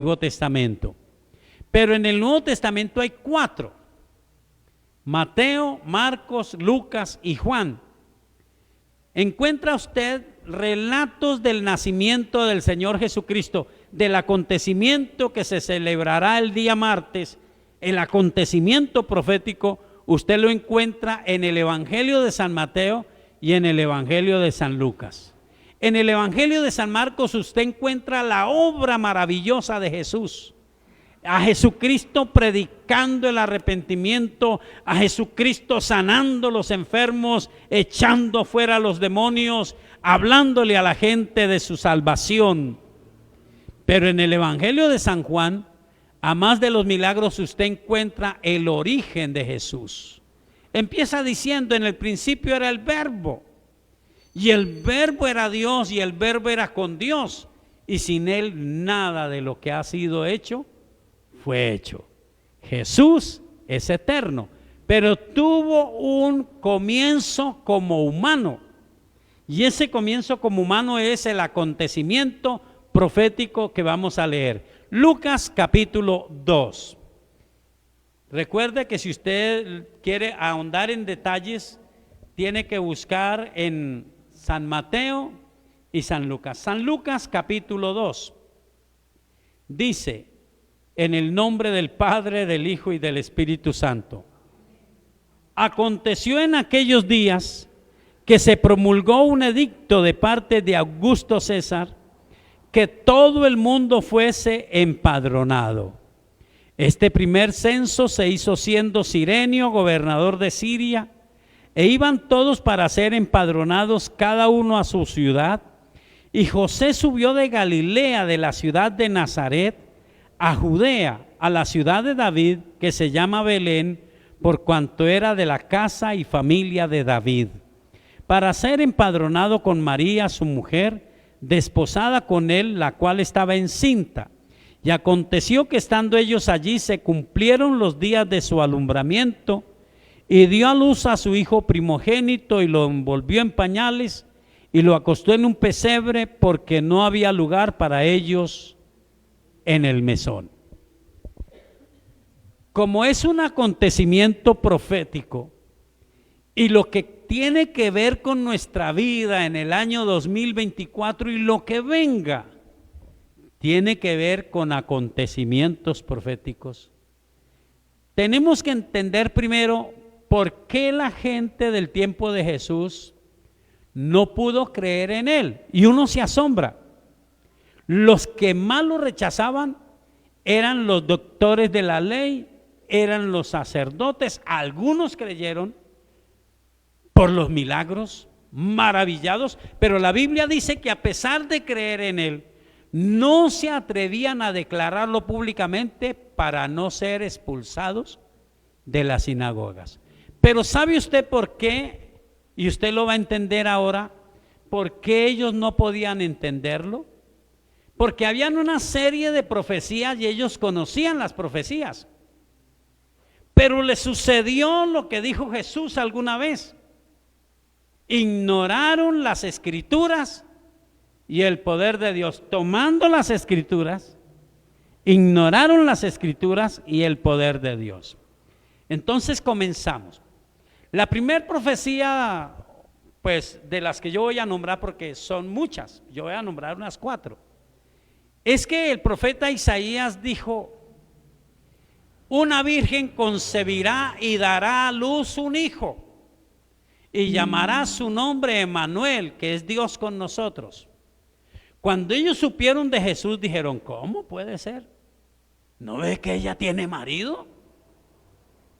Nuevo Testamento. Pero en el Nuevo Testamento hay 4: Mateo, Marcos, Lucas y Juan. Encuentra usted relatos del nacimiento del Señor Jesucristo, del acontecimiento que se celebrará el día martes. El acontecimiento profético usted lo encuentra en el Evangelio de San Mateo y en el Evangelio de San Lucas. En el Evangelio de San Marcos usted encuentra la obra maravillosa de Jesús, a Jesucristo predicando el arrepentimiento, a Jesucristo sanando los enfermos, echando fuera a los demonios, hablándole a la gente de su salvación. Pero en el Evangelio de San Juan, a más de los milagros, usted encuentra el origen de Jesús. Empieza diciendo: en el principio era el Verbo, y el Verbo era Dios, y el Verbo era con Dios, y sin Él nada de lo que ha sido hecho fue hecho. Jesús es eterno, pero tuvo un comienzo como humano, y ese comienzo como humano es el acontecimiento profético que vamos a leer. Lucas capítulo 2. Recuerde que si usted quiere ahondar en detalles, tiene que buscar en San Mateo y San Lucas. San Lucas capítulo 2 dice: en el nombre del Padre, del Hijo y del Espíritu Santo. Aconteció en aquellos días que se promulgó un edicto de parte de Augusto César, que todo el mundo fuese empadronado. Este primer censo se hizo siendo Cirenio gobernador de Siria, e iban todos para ser empadronados, cada uno a su ciudad. Y José subió de Galilea, de la ciudad de Nazaret, a Judea, a la ciudad de David, que se llama Belén, por cuanto era de la casa y familia de David, para ser empadronado con María su mujer, desposada con él, la cual estaba encinta. Y aconteció que estando ellos allí, se cumplieron los días de su alumbramiento, y dio a luz a su hijo primogénito, y lo envolvió en pañales, y lo acostó en un pesebre, porque no había lugar para ellos en el mesón. Como es un acontecimiento profético, y lo que tiene que ver con nuestra vida en el año 2024 y lo que venga, tiene que ver con acontecimientos proféticos. Tenemos que entender primero por qué la gente del tiempo de Jesús no pudo creer en Él. Y uno se asombra. Los que más lo rechazaban eran los doctores de la ley, eran los sacerdotes. Algunos creyeron por los milagros, maravillados, pero la Biblia dice que a pesar de creer en Él, no se atrevían a declararlo públicamente para no ser expulsados de las sinagogas. Pero ¿sabe usted por qué? Y usted lo va a entender ahora, ¿por qué ellos no podían entenderlo? Porque habían una serie de profecías y ellos conocían las profecías. Pero les sucedió lo que dijo Jesús alguna vez: ignoraron las escrituras y el poder de Dios. Tomando las escrituras, ignoraron las escrituras y el poder de Dios. Entonces comenzamos. La primera profecía, pues de las que yo voy a nombrar, porque son muchas, yo voy a nombrar unas 4, es que el profeta Isaías dijo: una virgen concebirá y dará a luz un hijo, y llamará su nombre Emmanuel, que es Dios con nosotros. Cuando ellos supieron de Jesús, dijeron: ¿cómo puede ser? ¿No ve que ella tiene marido?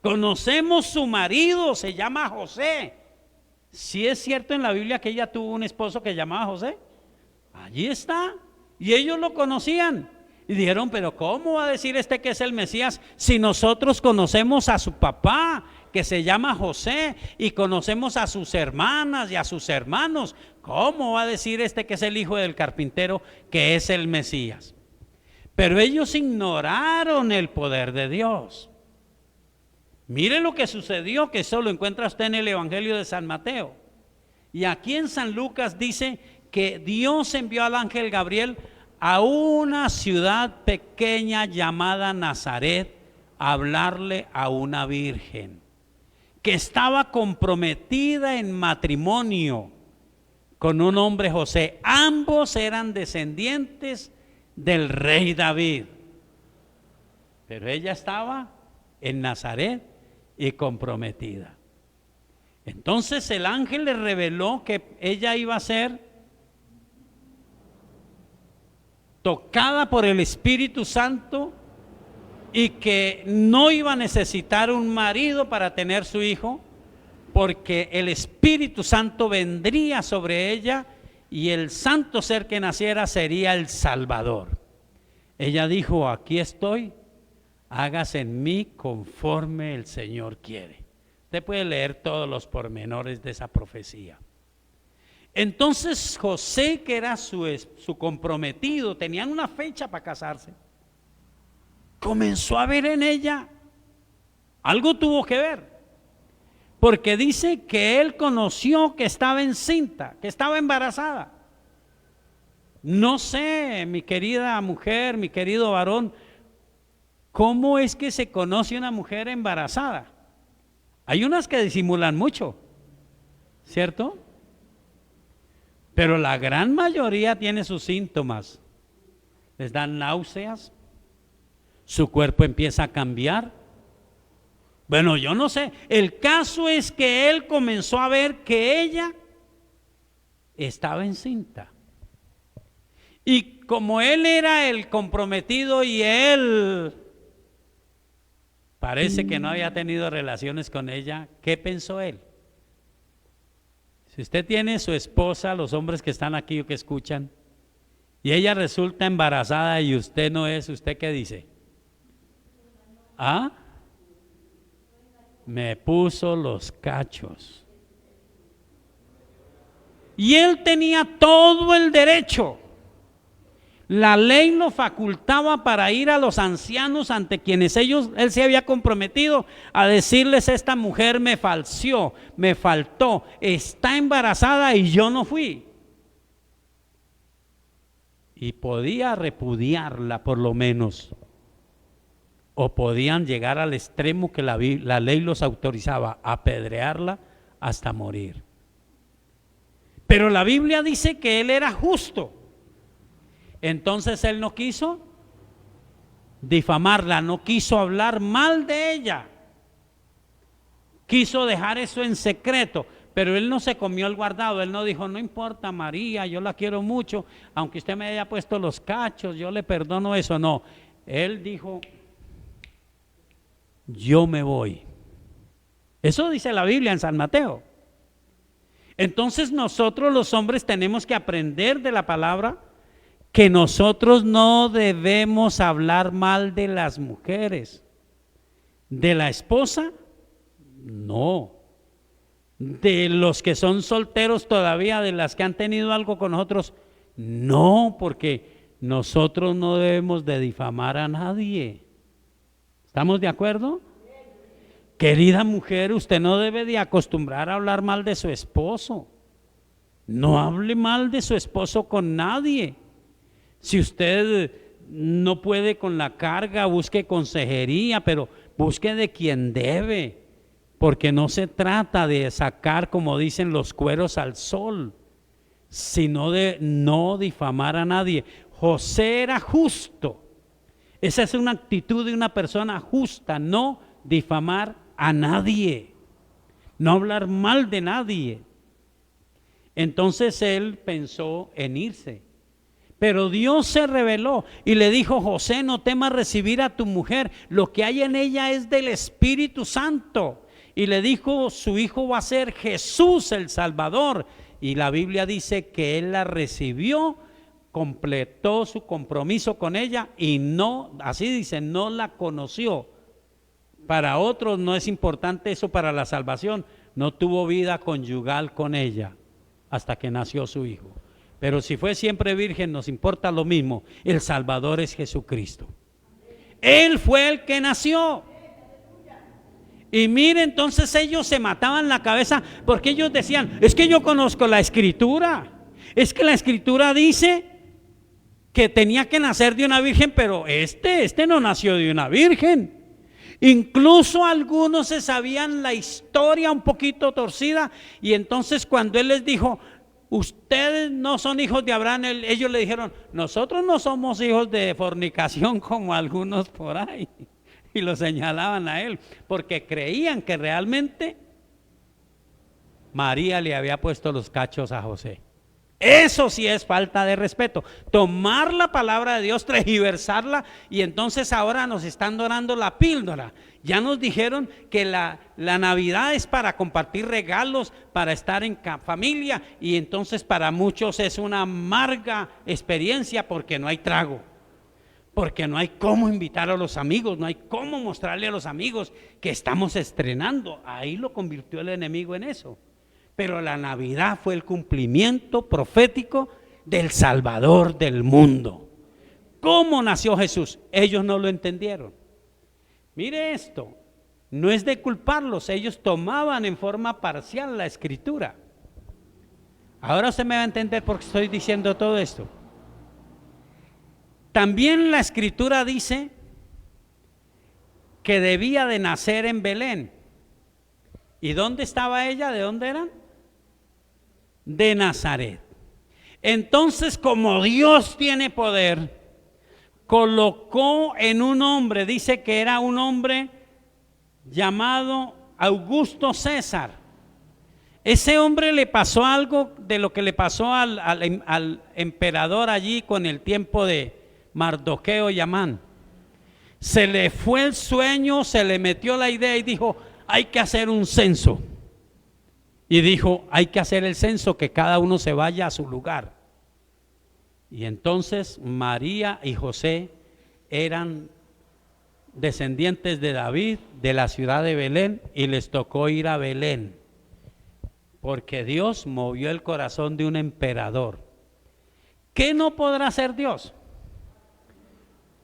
Conocemos su marido, se llama José. ¿Sí es cierto en la Biblia que ella tuvo un esposo que llamaba José? Allí está. Y ellos lo conocían. Y dijeron: pero ¿cómo va a decir este que es el Mesías si nosotros conocemos a su papá, que se llama José, y conocemos a sus hermanas y a sus hermanos? ¿Cómo va a decir este que es el hijo del carpintero que es el Mesías? Pero ellos ignoraron el poder de Dios. Mire lo que sucedió, que eso lo encuentra usted en el Evangelio de San Mateo. Y aquí en San Lucas dice que Dios envió al ángel Gabriel a una ciudad pequeña llamada Nazaret a hablarle a una virgen que estaba comprometida en matrimonio con un hombre José. Ambos eran descendientes del rey David, pero ella estaba en Nazaret y comprometida. Entonces el ángel le reveló que ella iba a ser tocada por el Espíritu Santo y que no iba a necesitar un marido para tener su hijo, porque el Espíritu Santo vendría sobre ella y el santo ser que naciera sería el Salvador. Ella dijo: aquí estoy, hágase en mí conforme el Señor quiere. Usted puede leer todos los pormenores de esa profecía. Entonces José, que era su comprometido, tenían una fecha para casarse, comenzó a ver en ella, algo tuvo que ver, porque dice que él conoció que estaba encinta, que estaba embarazada. No sé, mi querida mujer, mi querido varón, ¿cómo es que se conoce una mujer embarazada? Hay unas que disimulan mucho, ¿cierto? Pero la gran mayoría tiene sus síntomas. Les dan náuseas, su cuerpo empieza a cambiar. Bueno, yo no sé. El caso es que él comenzó a ver que ella estaba encinta. Y como él era el comprometido y él parece que no había tenido relaciones con ella, ¿qué pensó él? Si usted tiene su esposa, los hombres que están aquí o que escuchan, y ella resulta embarazada y usted no es, ¿usted qué dice? ¿Ah? Me puso los cachos. Y él tenía todo el derecho. La ley lo facultaba para ir a los ancianos ante quienes él se había comprometido a decirles: esta mujer me falseó, me faltó, está embarazada y yo no fui. Y podía repudiarla por lo menos, o podían llegar al extremo que la ley los autorizaba, a apedrearla hasta morir. Pero la Biblia dice que él era justo. Entonces él no quiso difamarla, no quiso hablar mal de ella, quiso dejar eso en secreto, pero él no se comió el guardado. Él no dijo: no importa, María, yo la quiero mucho, aunque usted me haya puesto los cachos, yo le perdono eso. No, él dijo: yo me voy. Eso dice la Biblia en San Mateo. Entonces nosotros los hombres tenemos que aprender de la palabra que nosotros no debemos hablar mal de las mujeres. De la esposa, no. De los que son solteros todavía, de las que han tenido algo con nosotros, no, porque nosotros no debemos de difamar a nadie. ¿Estamos de acuerdo? Querida mujer, usted no debe de acostumbrar a hablar mal de su esposo. No hable mal de su esposo con nadie. Si usted no puede con la carga, busque consejería, pero busque de quien debe, porque no se trata de sacar, como dicen, los cueros al sol, sino de no difamar a nadie. José era justo. Esa es una actitud de una persona justa: no difamar a nadie, no hablar mal de nadie. Entonces él pensó en irse, pero Dios se reveló y le dijo: José, no temas recibir a tu mujer, lo que hay en ella es del Espíritu Santo. Y le dijo: su hijo va a ser Jesús el Salvador. Y la Biblia dice que él la recibió, completó su compromiso con ella y no, así dice, no la conoció. Para otros no es importante eso para la salvación. No tuvo vida conyugal con ella hasta que nació su hijo. Pero si fue siempre virgen, nos importa lo mismo. El Salvador es Jesucristo. Él fue el que nació. Y mire, entonces ellos se mataban la cabeza porque ellos decían: es que yo conozco la Escritura. Es que la Escritura dice que tenía que nacer de una virgen, pero este no nació de una virgen. Incluso algunos se sabían la historia un poquito torcida, y entonces cuando él les dijo, ustedes no son hijos de Abraham, ellos le dijeron, nosotros no somos hijos de fornicación como algunos por ahí, y lo señalaban a él, porque creían que realmente María le había puesto los cachos a José. Eso sí es falta de respeto, tomar la palabra de Dios, tergiversarla, y entonces ahora nos están dorando la píldora. Ya nos dijeron que la Navidad es para compartir regalos, para estar en familia, y entonces para muchos es una amarga experiencia porque no hay trago, porque no hay cómo invitar a los amigos, no hay cómo mostrarle a los amigos que estamos estrenando. Ahí lo convirtió el enemigo en eso. Pero la Navidad fue el cumplimiento profético del Salvador del mundo. ¿Cómo nació Jesús? Ellos no lo entendieron. Mire esto, no es de culparlos, ellos tomaban en forma parcial la escritura. Ahora usted me va a entender por qué estoy diciendo todo esto. También la escritura dice que debía de nacer en Belén. ¿Y dónde estaba ella? ¿De dónde eran? De Nazaret. Entonces, como Dios tiene poder, colocó en un hombre, dice que era un hombre llamado Augusto César. Ese hombre le pasó algo de lo que le pasó al emperador allí con el tiempo de Mardoqueo y Amán. Se le fue el sueño, se le metió la idea y dijo, hay que hacer un censo. Y dijo, hay que hacer el censo, que cada uno se vaya a su lugar. Y entonces María y José eran descendientes de David, de la ciudad de Belén, y les tocó ir a Belén, porque Dios movió el corazón de un emperador. ¿Qué no podrá hacer Dios?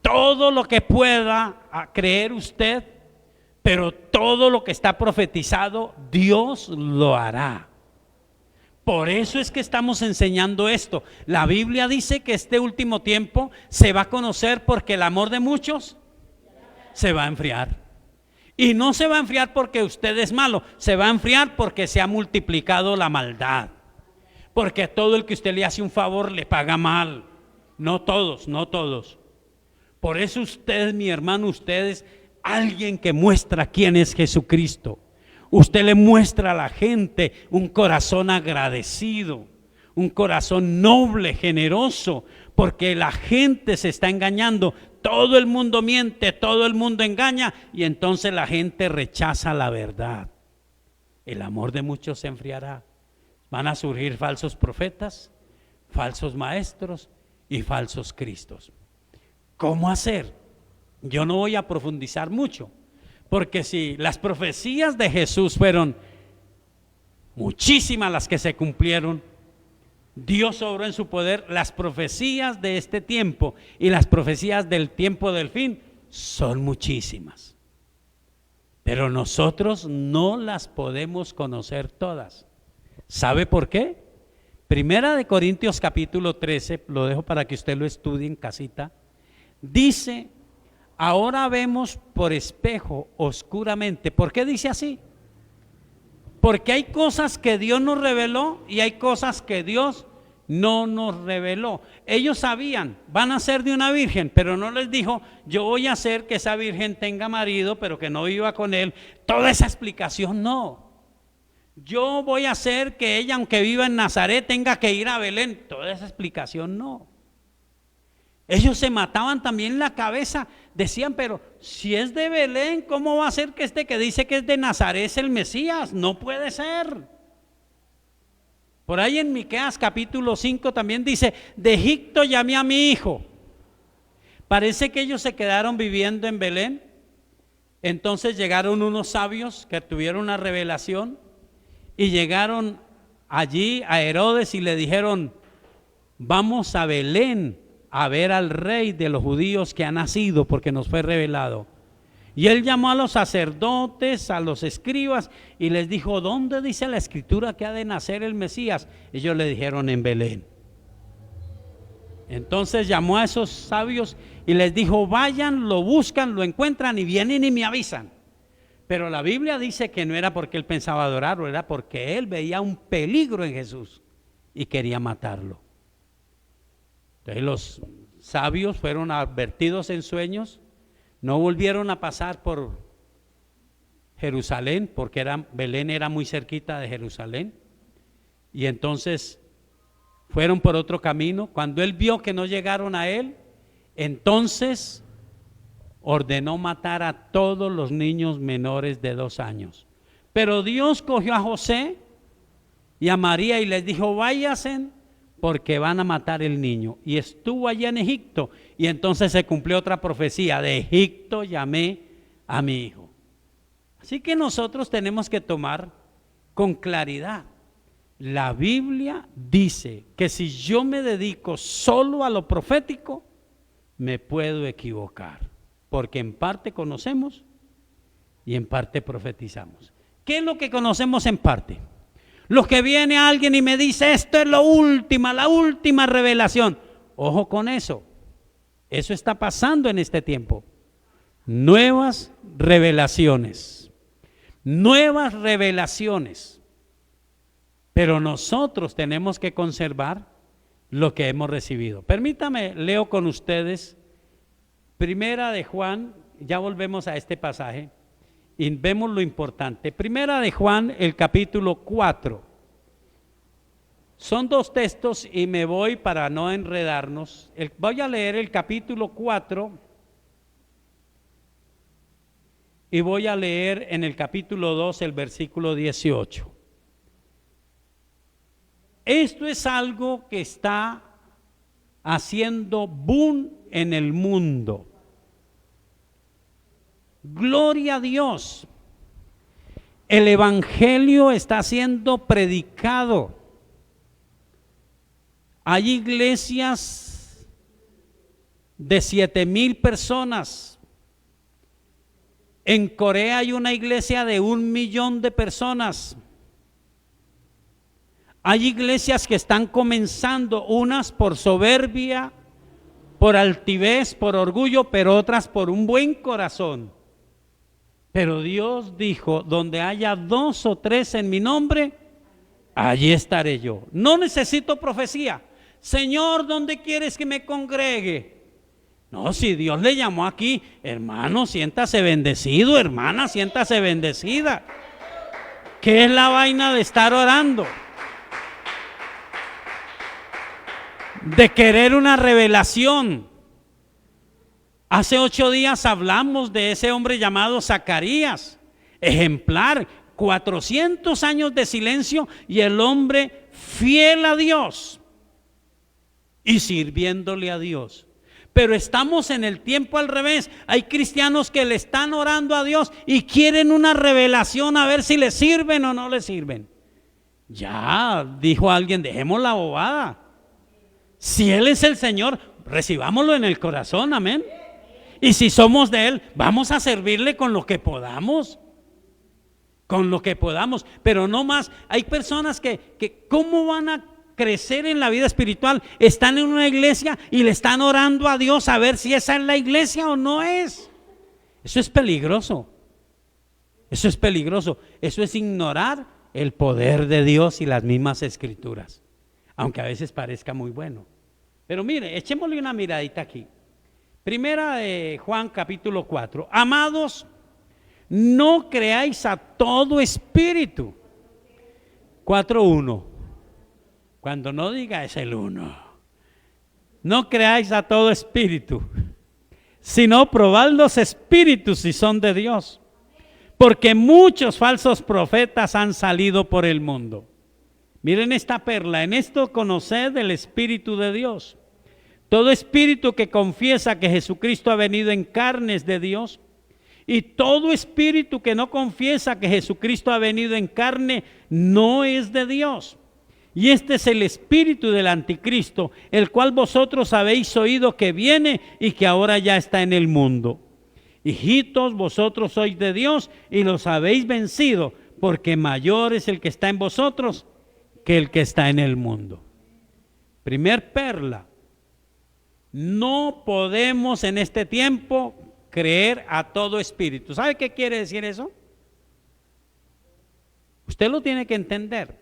Todo lo que pueda creer usted, pero todo lo que está profetizado, Dios lo hará. Por eso es que estamos enseñando esto. La Biblia dice que este último tiempo se va a conocer porque el amor de muchos se va a enfriar. Y no se va a enfriar porque usted es malo, se va a enfriar porque se ha multiplicado la maldad. Porque a todo el que usted le hace un favor le paga mal. No todos, no todos. Por eso usted, mi hermano, usted es alguien que muestra quién es Jesucristo. Usted le muestra a la gente un corazón agradecido, un corazón noble, generoso, porque la gente se está engañando. Todo el mundo miente, todo el mundo engaña, y entonces la gente rechaza la verdad. El amor de muchos se enfriará. Van a surgir falsos profetas, falsos maestros y falsos cristos. ¿Cómo hacer? Yo no voy a profundizar mucho, porque si las profecías de Jesús fueron muchísimas las que se cumplieron, Dios obró en su poder. Las profecías de este tiempo y las profecías del tiempo del fin son muchísimas, pero nosotros no las podemos conocer todas. ¿Sabe por qué? Primera de Corintios capítulo 13, lo dejo para que usted lo estudie en casita, dice: ahora vemos por espejo oscuramente. ¿Por qué dice así? Porque hay cosas que Dios nos reveló y hay cosas que Dios no nos reveló. Ellos sabían, van a ser de una virgen, pero no les dijo, yo voy a hacer que esa virgen tenga marido, pero que no viva con él. Toda esa explicación no. Yo voy a hacer que ella, aunque viva en Nazaret, tenga que ir a Belén. Toda esa explicación no. Ellos se mataban también la cabeza, decían, pero si es de Belén, ¿cómo va a ser que este que dice que es de Nazaret es el Mesías? No puede ser. Por ahí en Miqueas capítulo 5 también dice, de Egipto llamé a mi hijo. Parece que ellos se quedaron viviendo en Belén. Entonces llegaron unos sabios que tuvieron una revelación y llegaron allí a Herodes y le dijeron, vamos a Belén a ver al rey de los judíos que ha nacido, porque nos fue revelado. Y él llamó a los sacerdotes, a los escribas, y les dijo, ¿dónde dice la escritura que ha de nacer el Mesías? Ellos le dijeron, en Belén. Entonces llamó a esos sabios y les dijo: vayan, lo buscan, lo encuentran y vienen y me avisan. Pero la Biblia dice que no era porque él pensaba adorarlo, era porque él veía un peligro en Jesús y quería matarlo. Entonces los sabios fueron advertidos en sueños, no volvieron a pasar por Jerusalén, porque Belén era muy cerquita de Jerusalén, y entonces fueron por otro camino. Cuando él vio que no llegaron a él, entonces ordenó matar a todos los niños menores de 2 años. Pero Dios cogió a José y a María y les dijo: váyanse porque van a matar el niño. Y estuvo allá en Egipto, y entonces se cumplió otra profecía: de Egipto llamé a mi hijo. Así que nosotros tenemos que tomar con claridad. La Biblia dice que si yo me dedico solo a lo profético, me puedo equivocar, porque en parte conocemos y en parte profetizamos. ¿Qué es lo que conocemos en parte? Lo que viene alguien y me dice: esto es la última revelación. Ojo con eso. Eso está pasando en este tiempo. Nuevas revelaciones. Nuevas revelaciones. Pero nosotros tenemos que conservar lo que hemos recibido. Permítame, leo con ustedes Primera de Juan, ya volvemos a este pasaje y vemos lo importante. Primera de Juan, el capítulo 4. Son 2 textos y me voy para no enredarnos. Voy a leer el capítulo 4 y voy a leer en el capítulo 2 el versículo 18. Esto es algo que está haciendo boom en el mundo. Gloria a Dios. El evangelio está siendo predicado. Hay iglesias de 7,000 personas. En Corea hay una iglesia de 1 millón de personas. Hay iglesias que están comenzando, unas por soberbia, por altivez, por orgullo, pero otras por un buen corazón. Pero Dios dijo: donde haya 2 o 3 en mi nombre, allí estaré yo. No necesito profecía. Señor, ¿dónde quieres que me congregue? No, si Dios le llamó aquí, hermano, siéntase bendecido, hermana, siéntase bendecida. ¿Qué es la vaina de estar orando? De querer una revelación. Hace 8 días hablamos de ese hombre llamado Zacarías, ejemplar, 400 años de silencio y el hombre fiel a Dios y sirviéndole a Dios. Pero estamos en el tiempo al revés. Hay cristianos que le están orando a Dios y quieren una revelación a ver si le sirven o no le sirven. Ya dijo alguien: dejemos la bobada. Si Él es el Señor, recibámoslo en el corazón, amén. Y si somos de Él, vamos a servirle con lo que podamos. Con lo que podamos, pero no más. Hay personas que ¿cómo van a crecer en la vida espiritual? Están en una iglesia y le están orando a Dios a ver si esa es la iglesia o no es. Eso es peligroso. Eso es peligroso. Eso es ignorar el poder de Dios y las mismas escrituras, aunque a veces parezca muy bueno. Pero mire, echémosle una miradita aquí. Primera de Juan capítulo 4. Amados, no creáis a todo espíritu. 4:1. Cuando no diga es el 1. No creáis a todo espíritu, sino probad los espíritus si son de Dios, porque muchos falsos profetas han salido por el mundo. Miren esta perla: en esto conoced el Espíritu de Dios. Todo espíritu que confiesa que Jesucristo ha venido en carne es de Dios, y todo espíritu que no confiesa que Jesucristo ha venido en carne no es de Dios. Y este es el espíritu del anticristo, el cual vosotros habéis oído que viene y que ahora ya está en el mundo. Hijitos, vosotros sois de Dios y los habéis vencido, porque mayor es el que está en vosotros que el que está en el mundo. Primer perla: No podemos en este tiempo creer a todo espíritu. ¿Sabe qué quiere decir eso? Usted lo tiene que entender.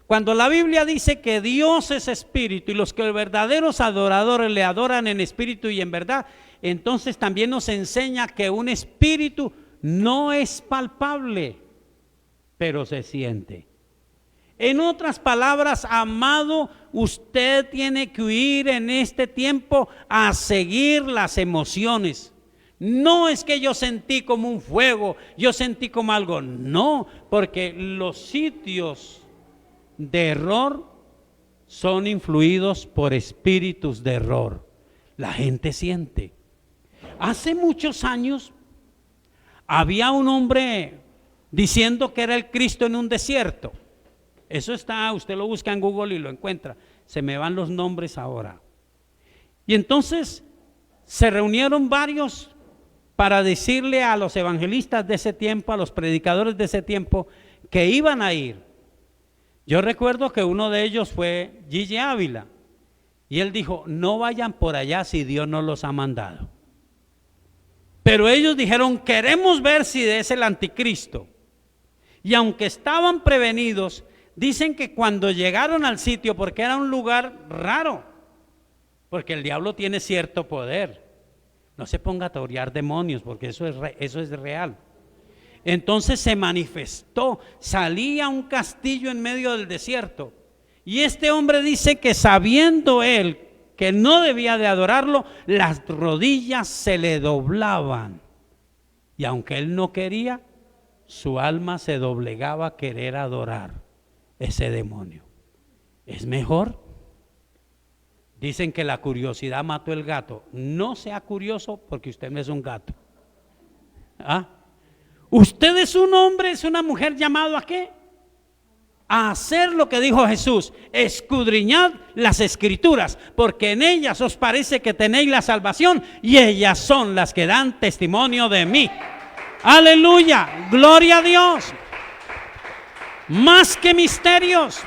Cuando la Biblia dice que Dios es espíritu y los que los verdaderos adoradores le adoran en espíritu y en verdad, entonces también nos enseña que un espíritu no es palpable, pero se siente. En otras palabras, amado, usted tiene que huir en este tiempo a seguir las emociones. No es que yo sentí como un fuego, yo sentí como algo, no, porque los sitios de error son influidos por espíritus de error. La gente siente. Hace muchos años había un hombre diciendo que era el Cristo en un desierto. Eso está, usted lo busca en Google y lo encuentra. Se me van los nombres ahora. Y entonces se reunieron varios para decirle a los evangelistas de ese tiempo, a los predicadores de ese tiempo, que iban a ir. Yo recuerdo que uno de ellos fue Gigi Ávila, y él dijo: no vayan por allá si Dios no los ha mandado. Pero ellos dijeron: queremos ver si es el anticristo. Y aunque estaban prevenidos, dicen que cuando llegaron al sitio, porque era un lugar raro, porque el diablo tiene cierto poder, no se ponga a torear demonios, porque eso es real. Entonces se manifestó, salía un castillo en medio del desierto, y este hombre dice que sabiendo él que no debía de adorarlo, las rodillas se le doblaban, y aunque él no quería, su alma se doblegaba a querer adorar ese demonio. ¿Es mejor? Dicen que la curiosidad mató el gato. No sea curioso, porque usted no es un gato. ¿Ah? Usted es un hombre, es una mujer llamado ¿a qué? A hacer lo que dijo Jesús: escudriñad las escrituras, porque en ellas os parece que tenéis la salvación, y ellas son las que dan testimonio de mí. Aleluya, gloria a Dios. Más que misterios,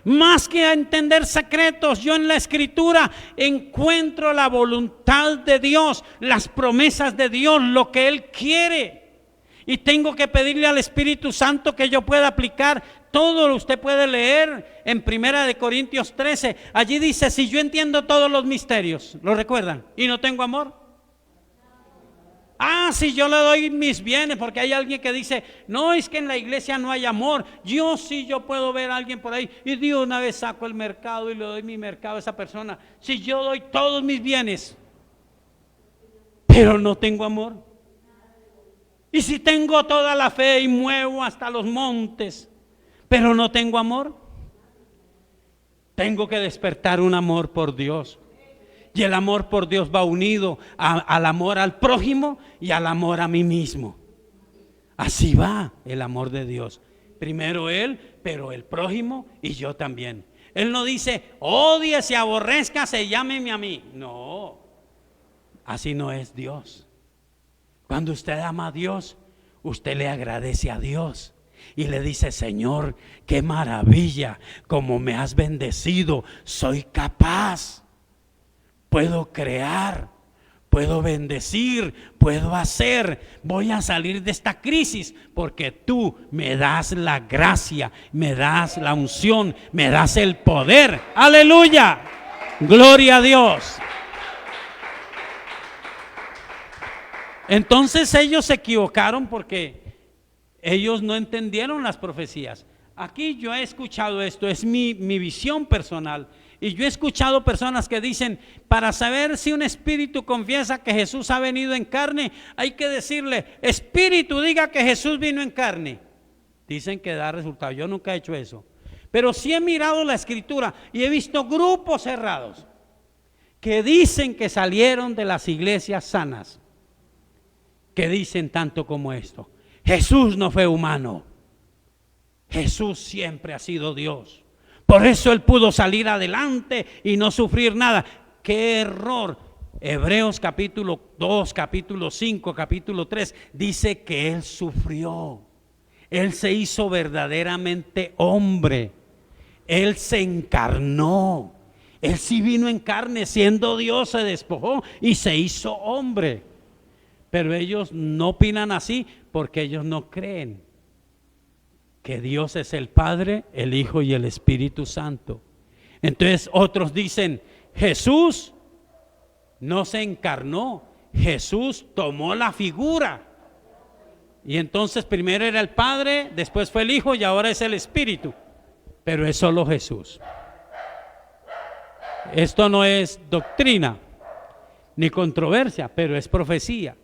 más que a entender secretos, yo en la escritura encuentro la voluntad de Dios, las promesas de Dios, lo que Él quiere. Y tengo que pedirle al Espíritu Santo que yo pueda aplicar todo. Usted puede leer en 1 Corintios 13, allí dice: si yo entiendo todos los misterios, ¿lo recuerdan? ¿Y no tengo amor? Si yo le doy mis bienes, porque hay alguien que dice: no, es que en la iglesia no hay amor. Yo puedo ver a alguien por ahí y de una vez saco el mercado y le doy mi mercado a esa persona. Si yo doy todos mis bienes, pero no tengo amor. Y si tengo toda la fe y muevo hasta los montes, pero no tengo amor. Tengo que despertar un amor por Dios. Y el amor por Dios va unido al amor al prójimo y al amor a mí mismo. Así va el amor de Dios. Primero Él, pero el prójimo y yo también. Él no dice: odie, aborrezca, llámeme a mí. No, así no es Dios. Cuando usted ama a Dios, usted le agradece a Dios y le dice: Señor, qué maravilla, como me has bendecido, soy capaz. Puedo crear, puedo bendecir, puedo hacer, voy a salir de esta crisis porque tú me das la gracia, me das la unción, me das el poder. Aleluya, gloria a Dios. Entonces ellos se equivocaron porque ellos no entendieron las profecías. Aquí yo he escuchado esto, es mi visión personal. Y yo he escuchado personas que dicen: para saber si un espíritu confiesa que Jesús ha venido en carne, hay que decirle: espíritu, diga que Jesús vino en carne. Dicen que da resultado. Yo nunca he hecho eso, pero sí he mirado la escritura y he visto grupos cerrados que dicen que salieron de las iglesias sanas, que dicen tanto como esto: Jesús no fue humano, Jesús siempre ha sido Dios. Por eso Él pudo salir adelante y no sufrir nada. ¡Qué error! Hebreos capítulo 2, capítulo 5, capítulo 3 dice que Él sufrió. Él se hizo verdaderamente hombre. Él se encarnó. Él sí vino en carne, siendo Dios se despojó y se hizo hombre. Pero ellos no opinan así porque ellos no creen que Dios es el Padre, el Hijo y el Espíritu Santo. Entonces otros dicen, Jesús no se encarnó, Jesús tomó la figura. Y entonces primero era el Padre, después fue el Hijo y ahora es el Espíritu. Pero es solo Jesús. Esto no es doctrina ni controversia, pero es profecía.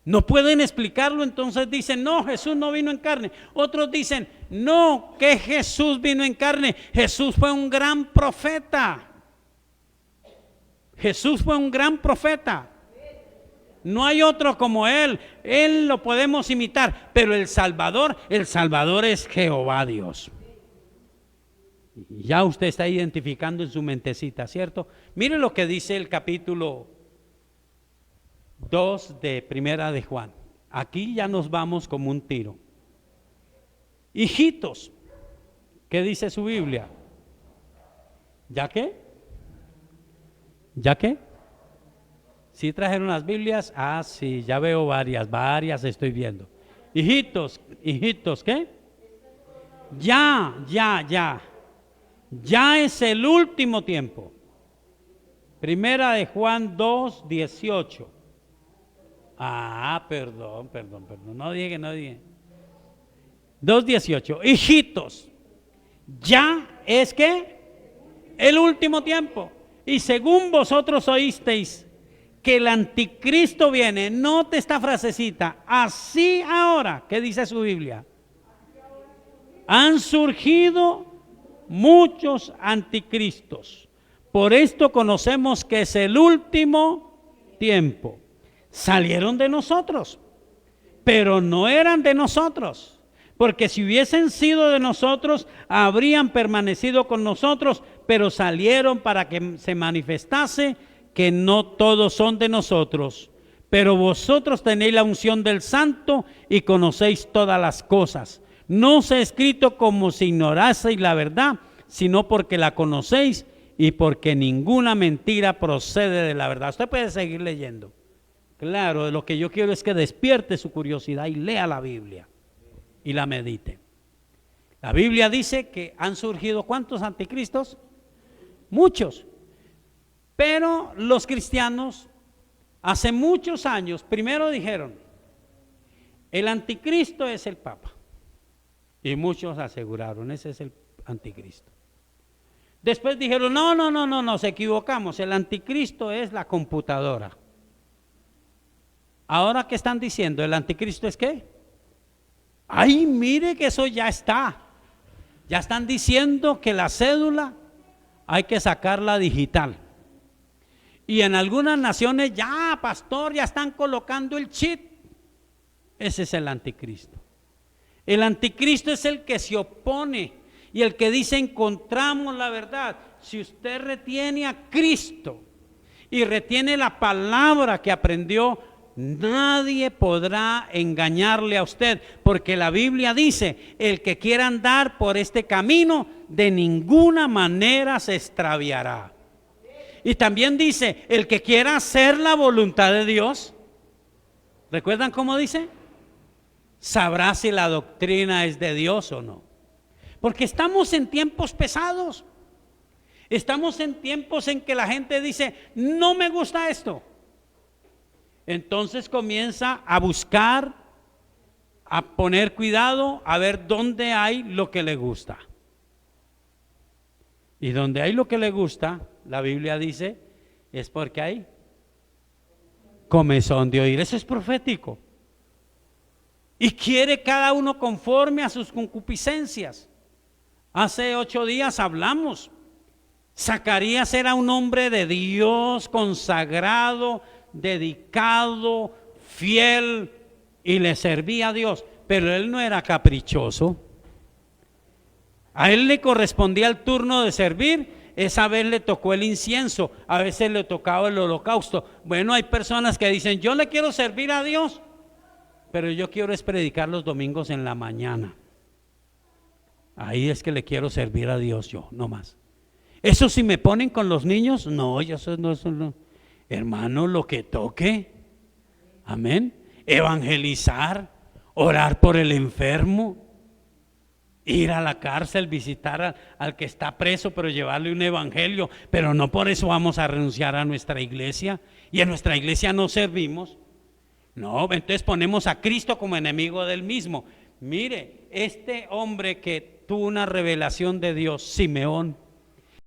No pueden explicarlo, entonces dicen, no, Jesús no vino en carne. Otros dicen, no, que Jesús vino en carne. Jesús fue un gran profeta. Jesús fue un gran profeta. No hay otro como Él. Él lo podemos imitar, pero el Salvador es Jehová Dios. Ya usted está identificando en su mentecita, ¿cierto? Mire lo que dice el capítulo 2 de Primera de Juan. Aquí ya nos vamos como un tiro. Hijitos, ¿qué dice su Biblia? ¿Ya qué? ¿Ya qué? ¿Sí trajeron las Biblias? Ah, sí, ya veo varias estoy viendo. Hijitos, ¿qué? Ya es el último tiempo. Primera de Juan 2, 18. Ah, perdón, no diga. 2:18. Hijitos, ya es que el último tiempo. Y según vosotros oísteis que el anticristo viene, note esta frasecita, así ahora, ¿qué dice su Biblia? Han surgido muchos anticristos. Por esto conocemos que es el último tiempo. Salieron de nosotros, pero no eran de nosotros, porque si hubiesen sido de nosotros, habrían permanecido con nosotros, pero salieron para que se manifestase que no todos son de nosotros. Pero vosotros tenéis la unción del Santo y conocéis todas las cosas. No os he escrito como si ignoraseis la verdad, sino porque la conocéis y porque ninguna mentira procede de la verdad. Usted puede seguir leyendo. Claro, lo que yo quiero es que despierte su curiosidad y lea la Biblia y la medite. La Biblia dice que han surgido ¿cuántos anticristos? Muchos. Pero los cristianos hace muchos años primero dijeron, el anticristo es el Papa. Y muchos aseguraron, ese es el anticristo. Después dijeron, no, nos equivocamos, el anticristo es la computadora. Ahora, ¿qué están diciendo? ¿El anticristo es qué? Ay, mire que eso ya está. Ya están diciendo que la cédula hay que sacarla digital. Y en algunas naciones ya, pastor, ya están colocando el chip. Ese es el anticristo. El anticristo es el que se opone y el que dice encontramos la verdad. Si usted retiene a Cristo y retiene la palabra que aprendió, nadie podrá engañarle a usted, porque la Biblia dice, el que quiera andar por este camino, de ninguna manera se extraviará. Y también dice, el que quiera hacer la voluntad de Dios, ¿recuerdan cómo dice? Sabrá si la doctrina es de Dios o no. Porque estamos en tiempos pesados. Estamos en tiempos en que la gente dice, no me gusta esto. Entonces comienza a buscar, a poner cuidado, a ver dónde hay lo que le gusta. Y donde hay lo que le gusta, la Biblia dice, es porque hay comezón de oír. Eso es profético. Y quiere cada uno conforme a sus concupiscencias. Hace 8 días hablamos. Zacarías era un hombre de Dios, consagrado, dedicado, fiel, y le servía a Dios. Pero él no era caprichoso. A él le correspondía el turno de servir. Esa vez le tocó el incienso, a veces le tocaba el holocausto. Bueno, hay personas que dicen, yo le quiero servir a Dios, pero yo quiero es predicar los domingos en la mañana. Ahí es que le quiero servir a Dios yo, no más. Eso si me ponen con los niños, no, eso no. Hermano, lo que toque, amén, evangelizar, orar por el enfermo, ir a la cárcel, visitar al que está preso, pero llevarle un evangelio. Pero no por eso vamos a renunciar a nuestra iglesia, y en nuestra iglesia no servimos. No, entonces ponemos a Cristo como enemigo del mismo. Mire, este hombre que tuvo una revelación de Dios, Simeón,